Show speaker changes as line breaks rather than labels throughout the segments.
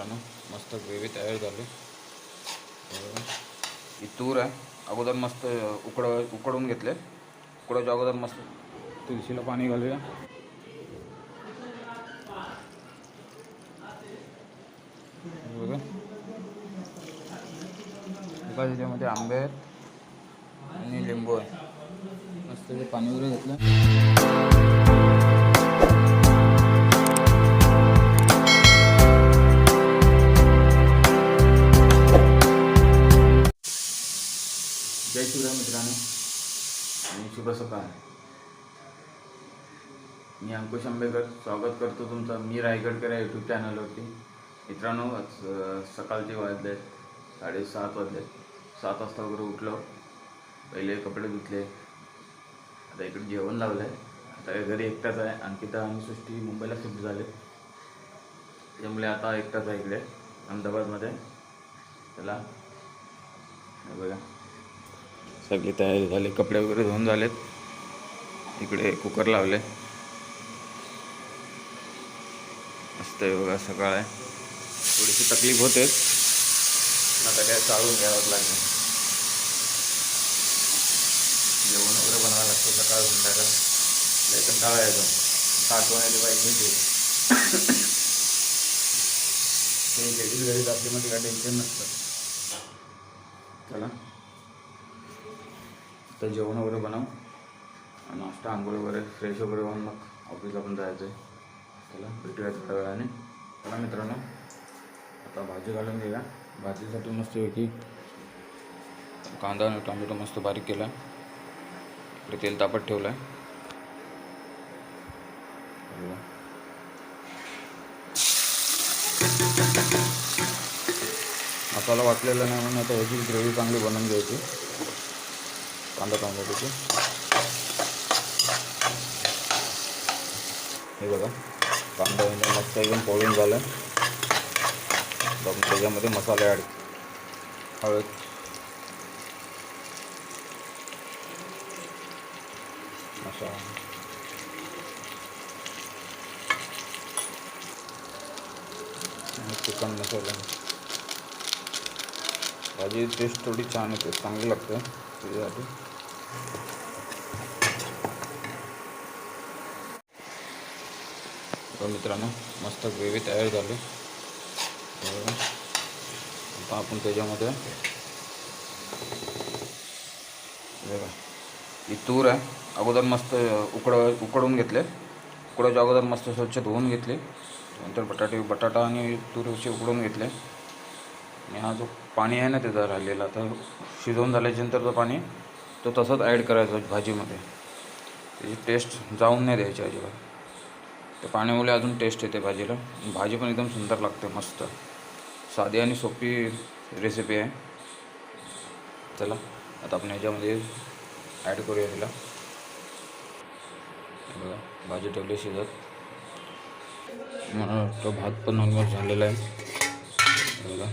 मित्रांनो, मस्त ग्रेव्ही तयार झाली. ही तूर आहे, अगोदर मस्त उकडून घेतले. उकडायच्या अगोदर मस्त तुळशीला पाणी घालूया. बघा त्याच्यामध्ये आंबे आहेत आणि लिंबू आहे. मस्त ते पाणी वगैरे घेतलं. जय शिवराय मित्रांनो आणि शुभ सकाळ. मी अंकुश आंबेकर स्वागत करतो तुमचं मी रायगडकर या यूट्यूब चॅनलवरती. मित्रांनो, आज सकाळचे वाजले 7:30 वाजले. 7 वाजता वगैरे उठलो. पहिले कपडे धुतले. आता इकडे जेवण लावलं आहे. आता घरी एकटाच आहे. अंकिता आणि सृष्टी मुंबईला शिफ्ट झाले, त्यामुळे आता एकटाच आहे इकडे अहमदाबादमध्ये. चला बघा, सगळी तयारी झाली. कपडे वगैरे धुवून झालेत. इकडे कुकर लावले. मस्त आहे बघा, सकाळ आहे. थोडीशी तकलीफ होते, आता काय चालून घ्यावंच लागेल. जेवण वगैरे बनवावं लागतं सकाळ संध्याकाळ. लय कंटाळा येतो. आठवण आली पाहिजे ते लेडीज घरी असल्यामध्ये काय टेन्शन नसतं. चला तर जेवण वगैरे बनव, नाश्ता आंघोळ वगैरे फ्रेश वगैरे होऊन मग ऑफिसला पण जायचं आहे. चला भेटूया थोड्या वेळाने. चला मित्रांनो, आता भाजी घालून घेऊया. भाजीसाठी मस्तपैकी कांदा आणि टोमॅटो मस्त बारीक केला. इकडे तेल तापत ठेवलं आहे. मसाला वाटलेला नाही म्हणून आता ह्याची ग्रेव्ही चांगली बनवून घ्यायची. कांदा टोमॅटोची हे बघा, कांदा मस्त एकदम पोळून झालं. बघून त्याच्यामध्ये मसाले ॲड, हळद, मसाला, चिकन मसाला. भाजी टेस्ट थोडी छान येते, चांगली लागते त्याच्यासाठी. मित्रांनो, मस्त ग्रेव्ही तयार झाली. आता आपण त्याच्यामध्ये बघा, ही तूर आहे, अगोदर मस्त उकडून घेतले. उकडायच्या अगोदर मस्त स्वच्छ धुवून घेतले. नंतर बटाटा आणि तूरचे उकडून घेतले. आणि हा जो पाणी आहे ना त्याचा राहिलेला, आता शिजवून झाल्याच्यानंतरचं पाणी तो तसंच ॲड करायचं भाजीमध्ये. त्याची टेस्ट जाऊन नाही द्यायची अजिबात. त्या पाण्यामुळे अजून टेस्ट येते भाजीला. भाजी पण एकदम सुंदर लागते. मस्त साधी आणि सोपी रेसिपी आहे. चला आता आपण ह्याच्यामध्ये ॲड करूया तिला. बघा, भाजी ठेवली शिजत. मला तो भात पण ऑलमोस्ट झालेला आहे. बघा,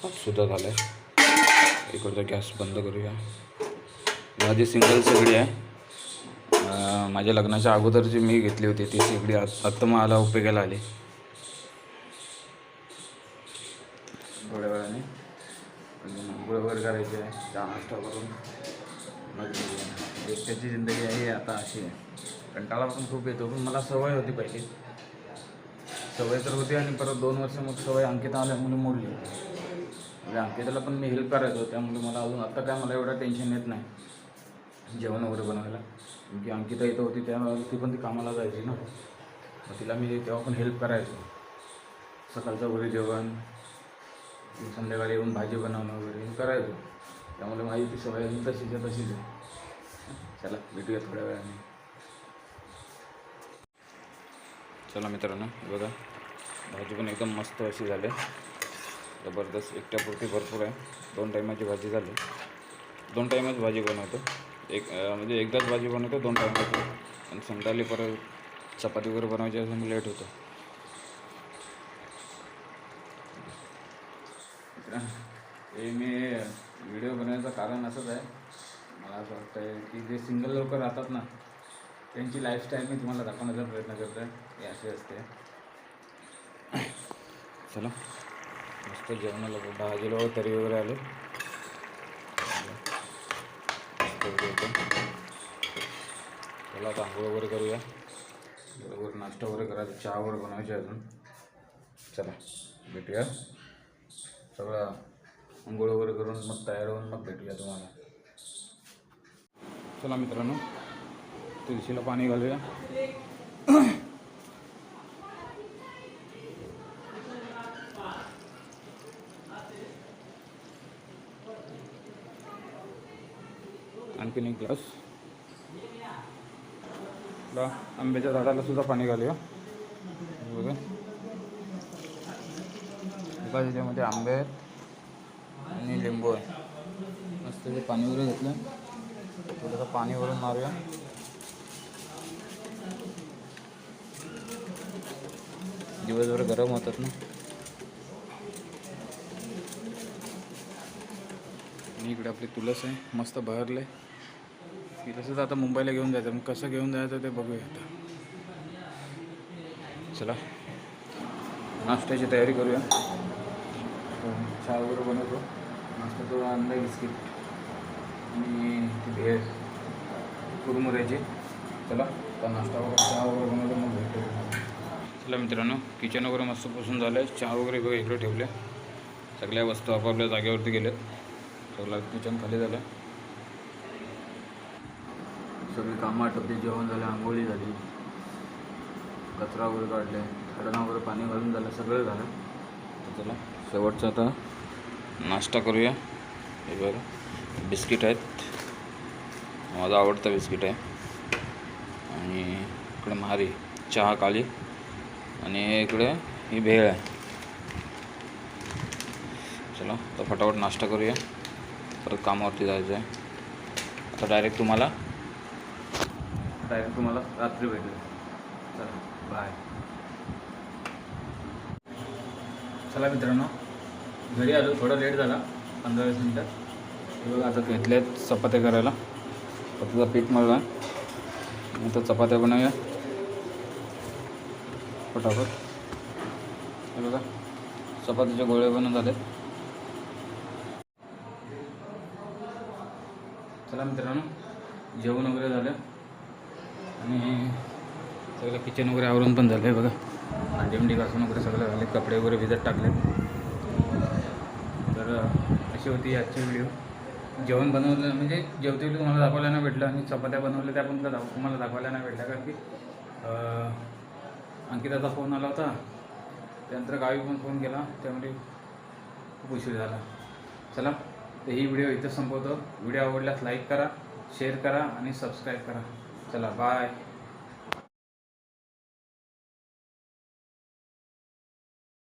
भातसुद्धा झाला आहे. इकडचा गॅस बंद करूया. भाजी सिंगल शेगडी आहे. माझ्या लग्नाच्या अगोदर जी मी घेतली होती ती शेगडी आत्ता मला उपयोगाला आली. थोड्या वेळाने आंघोळ वगैरे करायची आहे, चहा नाश्ता करून मग एकट्याची जिंदगी आहे आता अशी आहे. कंटाळा पण खूप येतो, पण मला सवय होती पहिली. सवय तर होती आणि परत 2 वर्ष मग सवय अंकिता आल्यामुळे मोडली. म्हणजे अंकिताला पण मी हेल्प करायचो, त्यामुळे मला अजून आत्ता काय मला एवढं टेन्शन येत नाही जेवण वगैरे बनवायला. की अंकिता इथं होती तेव्हा ती पण ती कामाला जायची ना, मग तिला मी तेव्हा पण हेल्प करायचो. सकाळचं वगैरे जेवण, संध्याकाळी येऊन भाजी बनवणं वगैरे हे करायचो. त्यामुळे माझी ती सवय अजून तशीच आहे. चला भेटूया थोड्या वेळाने. चला मित्रांनो, बघा भाजी पण एकदम मस्त अशी झाली, जबरदस्त. एकट्यापुरती भरपूर आहे. 2 टायमाची भाजी झाली. 2 टायमच भाजी बनवतो. म्हणजे एकदाच भाजी बनवतो 2 टायमाची. आणि संध्याकाळी परत चपाती वगैरे बनवायची असं लेट होतं. हे मी व्हिडिओ बनवायचं कारण असंच आहे. मला असं वाटतं आहे की जे सिंगल लोक राहतात ना, त्यांची लाईफस्टाईल मी तुम्हाला दाखवण्याचा प्रयत्न करतो आहे. हे असे असते. चला मस्त जेवणाला 10 किलो तरी वगैरे आले. चला आता आंघोळ वगैरे करूया. बरोबर नाश्ता वगैरे करायचा, चहा वगैरे बनवायचे अजून. चला भेटूया. सगळं आंघोळ वगैरे करून मग तयार होऊन मग भेटूया तुम्हाला. चला मित्रांनो, तुळशीला पाणी घालूया. आणखीन एक ग्लास. आंब्याच्या झाडाला सुद्धा पाणी घालूया. बघा एका ह्याच्यामध्ये आंबे आहेत आणि लिंबू आहे. मस्त ते पाणी वगैरे घेतलं, थोडंसं पाणी वरून मारूया. दिवसभर गरम होतात ना. आणि इकडे आपली तुळस आहे, मस्त बहरले. की तसंच आता मुंबईला घेऊन जायचं, मग कसं घेऊन जायचं ते बघूया आता. चला नाश्त्याची तयारी करूया. चहा वगैरे बनवतो. नाश्ता तो अंडा बिस्किट आणि भेळ कुरमुऱ्याची. चला आता नाश्ता वगैरे चहा वगैरे बनवतो, मग भेटतो. चला मित्रांनो, किचन वगैरे मस्त पुसून झालं आहे. चहा वगैरे बघा इकडे ठेवले. सगळ्या वस्तू आपापल्या जागेवरती गेल्यात. सगळं किचन खाली झालं. सगळी कामं आटपली, जेवण झालं, आंघोळी झाली, कचरा वगैरे काढले, झाडांना वगैरे पाणी घालून झालं, सगळं झालं. तर चला शेवटचा आता नाश्ता करूया. हे बघा बिस्किट आहेत, माझा आवडता बिस्किट आहे. आणि इकडे महारी चहा काळी आणि इकडे ही भेळ आहे. चला तर फटाफट नाश्ता करूया, परत कामावरती जायचं आहे. आता डायरेक्ट तुम्हाला रात्री भेटेल. चला बाय. चला मित्रांनो, घरी आलो, थोडा लेट झाला, 15-20 मिनटात. हे बघा आता घेतले आहेत चपात्या करायला. चपात्याचं पीठ मळलं, आता चपात्या बनवूया फटाफट. हे बघा चपातीचे गोळे बनवून झाले. चला मित्रांनो, जेवण वगैरे झालं आणि सगळं किचन वगैरे आवरून पण झालं आहे. बघा भांडी घासून वगैरे सगळं झाले, कपडे वगैरे भिजत टाकले. तर अशी होती आजची व्हिडिओ. जेवण बनवलं म्हणजे जेवते तुम्हाला दाखवायला नाही भेटलं, आणि चपात्या बनवल्या त्या पण तुम्हाला दाखवायला नाही भेटल्या, कारण की अंकिताचा फोन आला होता. त्यानंतर गावी पण फोन केला, त्यामुळे खूप उशीर झाला. चला तर ही व्हिडिओ इथं संपवतो. व्हिडिओ आवडल्यास लाईक करा, शेअर करा आणि सबस्क्राईब करा. चला बाय.